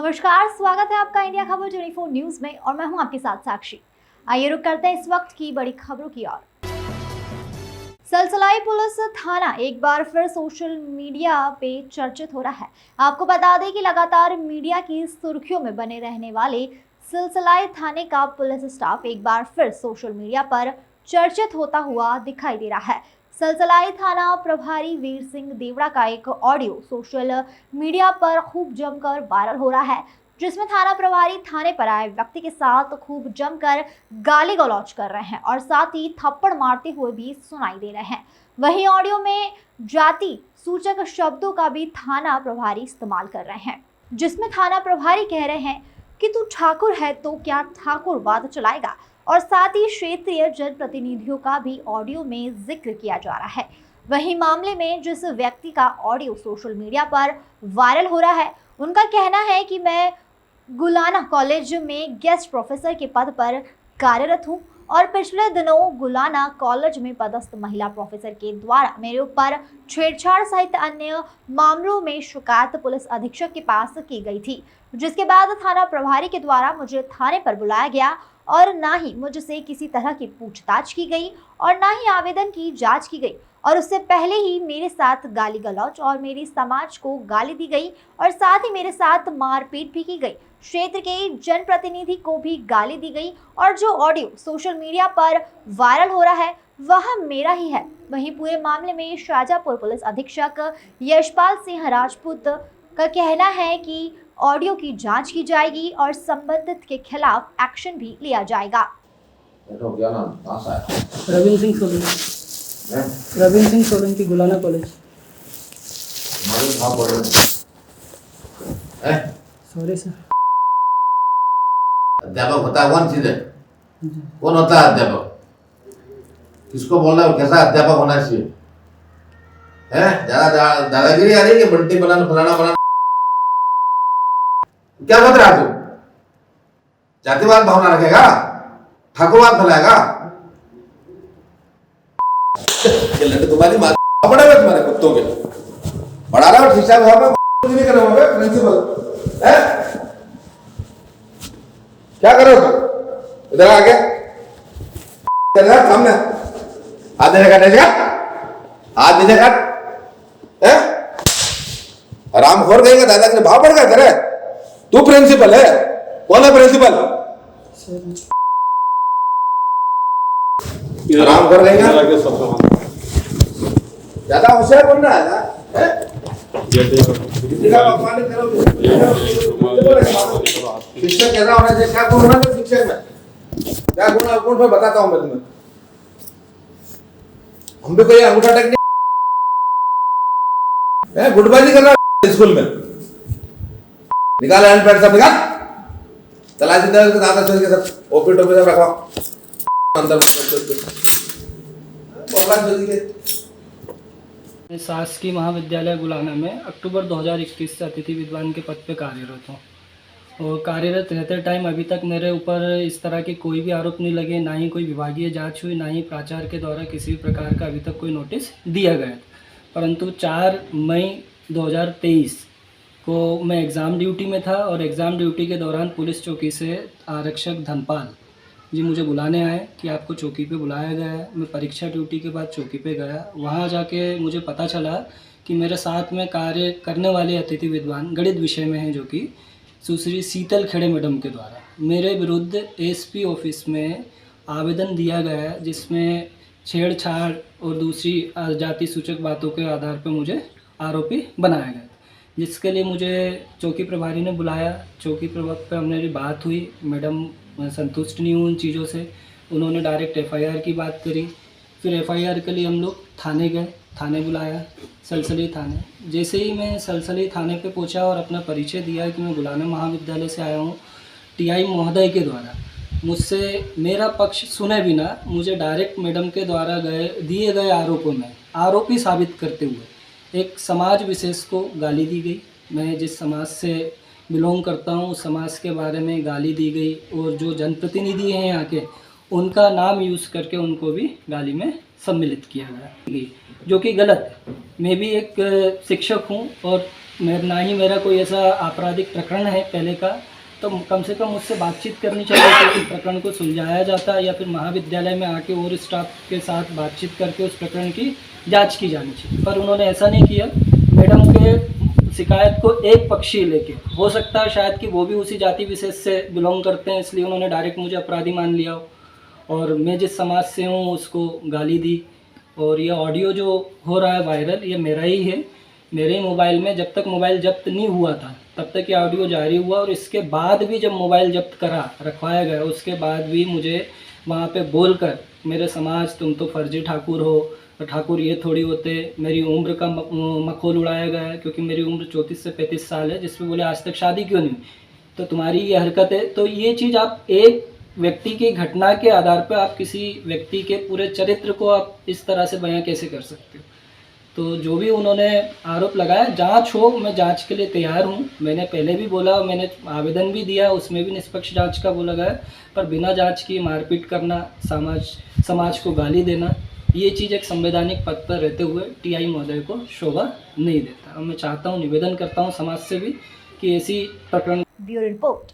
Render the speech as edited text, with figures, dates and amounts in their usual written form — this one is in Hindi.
नमस्कार, स्वागत है आपका इंडिया खबर 24 न्यूज में और मैं हूं आपके साथ साक्षी। आइए रुक करते हैं इस वक्त की बड़ी खबरों की ओर। सलसलाई पुलिस थाना एक बार फिर सोशल मीडिया पे चर्चित हो रहा है। आपको बता दें कि लगातार मीडिया की सुर्खियों में बने रहने वाले सलसलाई थाने का पुलिस स्टाफ एक बार फिर सोशल मीडिया पर चर्चित होता हुआ दिखाई दे रहा है। सलसलाई थाना प्रभारी वीर सिंह देवड़ा का एक ऑडियो सोशल मीडिया पर खूब जमकर वायरल हो रहा है, जिसमें थाना प्रभारी थाने पर आए व्यक्ति के साथ खूब जमकर गाली गलौज कर रहे हैं और साथ ही थप्पड़ मारते हुए भी सुनाई दे रहे हैं। वहीं ऑडियो में जाति सूचक शब्दों का भी थाना प्रभारी इस्तेमाल कर रहे हैं, जिसमें थाना प्रभारी कह रहे हैं कि तू ठाकुर है तो क्या ठाकुरवाद चलाएगा, और साथ ही क्षेत्रीय जनप्रतिनिधियों का भी ऑडियो में जिक्र किया जा रहा है। वहीं मामले में जिस व्यक्ति का ऑडियो सोशल मीडिया पर वायरल हो रहा है, उनका कहना है कि मैं गुलाना कॉलेज में गेस्ट प्रोफेसर के पद पर कार्यरत हूं और पिछले दिनों गुलाना कॉलेज में पदस्थ महिला प्रोफेसर के द्वारा मेरे ऊपर छेड़छाड़ सहित अन्य मामलों में शिकायत पुलिस अधीक्षक के पास की गई थी, जिसके बाद थाना प्रभारी के द्वारा मुझे थाने पर बुलाया गया और ना ही मुझसे किसी तरह की पूछताछ की गई और ना ही आवेदन की जांच की गई, और उससे पहले ही मेरे साथ गाली गलौज और मेरी समाज को गाली दी गई और साथ ही मेरे साथ मारपीट भी की गई। क्षेत्र के जनप्रतिनिधि को भी गाली दी गई और जो ऑडियो सोशल मीडिया पर वायरल हो रहा है वह मेरा ही है। वहीं पूरे मामले में शाजापुर पुलिस अधीक्षक यशपाल सिंह राजपूत का कहना है कि ऑडियो की जांच की जाएगी और संबंधित के खिलाफ एक्शन भी लिया जाएगा। क्या नाम? कहाँ से आया? रविंद्र सिंह सोलंकी। रविंद्र सिंह सोलंकी, गुलाना कॉलेज। मालूम कहाँ पढ़ रहे हैं? Sorry sir. अध्यापक होता है कौन चीज है? कौन होता है अध्यापक? किसको बोलना है? कैसा अध्यापक होना चाहिए? ज्यादा दादागिरी आ रही है कि बंटी बनाना फलाना बनाना? क्या बता रहा तू? जातिवाद भावना रखेगा? ठाकुरवाद फैलाएगा? ये लड़के तुम्हारी माँ बड़े हुए तुम्हारे कुत्तों के पढ़ा रहा हो शिक्षा विभाग में नहीं कर रहे हो प्रिंसिपल है? क्या कर रहे हो तुम? इधर आके सामने हाथ नीचे काट, हाथ नीचे काट। हरामखोर कहेगा दादा के भाव पड़ गया तेरे। तू प्रिंसिपल है? कौन है प्रिंसिपल? हरामखोर कहेगा। ज्यादा होशियार बन रहा है ना? शिक्षक कैसा होना चाहिए? क्या गुण होना चाहिए शिक्षक में? क्या गुण मैं बताता हूँ मैं तुम्हें। हम भी कोई अंगूठा टेकने गुटबाजी कर रहा है स्कूल में। निकाल हैंड पैड सब निकाल, तलाशी दे के दादा चल के सब ओपी टोपी सब रखवा अंदर जल्दी के। मैं शासकीय महाविद्यालय गुलाना में अक्टूबर 2021 से अतिथि विद्वान के पद पे कार्यरत हूँ और कार्यरत रहते टाइम अभी तक मेरे ऊपर इस तरह के कोई भी आरोप नहीं लगे, ना ही कोई विभागीय जांच हुई, ना ही प्राचार्य के द्वारा किसी भी प्रकार का अभी तक कोई नोटिस दिया गया। परंतु 4 मई 2023 को मैं एग्ज़ाम ड्यूटी में था और एग्ज़ाम ड्यूटी के दौरान पुलिस चौकी से आरक्षक धनपाल जी मुझे बुलाने आए कि आपको चौकी पे बुलाया गया है। मैं परीक्षा ड्यूटी के बाद चौकी पे गया। वहाँ जाके मुझे पता चला कि मेरे साथ में कार्य करने वाले अतिथि विद्वान गणित विषय में हैं, जो कि सुश्री शीतल खेड़े मैडम के द्वारा मेरे विरुद्ध एसपी ऑफिस में आवेदन दिया गया है, जिसमें छेड़छाड़ और दूसरी जाति सूचक बातों के आधार पर मुझे आरोपी बनाया गया, जिसके लिए मुझे चौकी प्रभारी ने बुलाया। चौकी प्रभारी पर मेरी बात हुई, मैडम संतुष्ट नहीं हुई उन चीज़ों से। उन्होंने डायरेक्ट एफआईआर की बात करी। फिर एफआईआर के लिए हम लोग थाने गए, थाने बुलाया, सलसली थाने। जैसे ही मैं सलसली थाने पे पहुंचा और अपना परिचय दिया कि मैं गुलाना महाविद्यालय से आया हूँ, टीआई महोदय के द्वारा मुझसे मेरा पक्ष सुने बिना मुझे डायरेक्ट मैडम के द्वारा दिए गए आरोपों में आरोपी साबित करते हुए एक समाज विशेष को गाली दी गई। मैं जिस समाज से बिलोंग करता हूँ उस समाज के बारे में गाली दी गई और जो जनप्रतिनिधि हैं यहाँ के उनका नाम यूज़ करके उनको भी गाली में सम्मिलित किया गया, जो कि गलत है। मैं भी एक शिक्षक हूँ और ना ही मेरा कोई ऐसा आपराधिक प्रकरण है पहले का, तो कम से कम मुझसे बातचीत करनी चाहिए कि प्रकरण को सुलझाया जाता या फिर महाविद्यालय में आके और स्टाफ के साथ बातचीत करके उस प्रकरण की जांच की जानी चाहिए। पर उन्होंने ऐसा नहीं किया। मैडम के शिकायत को एक पक्षीय लेके, हो सकता है शायद कि वो भी उसी जाति विशेष से बिलोंग करते हैं, इसलिए उन्होंने डायरेक्ट मुझे अपराधी मान लिया हो और मैं जिस समाज से हूँ उसको गाली दी। और ये ऑडियो जो हो रहा है वायरल, ये मेरा ही है, मेरे ही मोबाइल में। जब तक मोबाइल जब्त नहीं हुआ था तब तक ये ऑडियो जारी हुआ, और इसके बाद भी जब मोबाइल जब्त रखवाया गया उसके बाद भी मुझे वहाँ पे बोलकर मेरे समाज, तुम तो फर्जी ठाकुर हो, ठाकुर ये थोड़ी होते, मेरी उम्र का मखौल उड़ाया गया है, क्योंकि मेरी उम्र 34 से 35 साल है, जिसमें बोले आज तक शादी क्यों नहीं हुई, तो तुम्हारी ये हरकत है। तो ये चीज़ आप एक व्यक्ति की घटना के आधार पर आप किसी व्यक्ति के पूरे चरित्र को आप इस तरह से बयां कैसे कर सकते हो। तो जो भी उन्होंने आरोप लगाया, जांच हो, मैं जांच के लिए तैयार हूं। मैंने पहले भी बोला, मैंने आवेदन भी दिया, उसमें भी निष्पक्ष जांच का बोला गया, पर बिना जांच की मारपीट करना, समाज को गाली देना, ये चीज़ एक संवैधानिक पद पर रहते हुए टीआई महोदय को शोभा नहीं देता। और मैं चाहता हूँ, निवेदन करता हूँ समाज से भी कि ऐसी प्रकरण। Bureau report.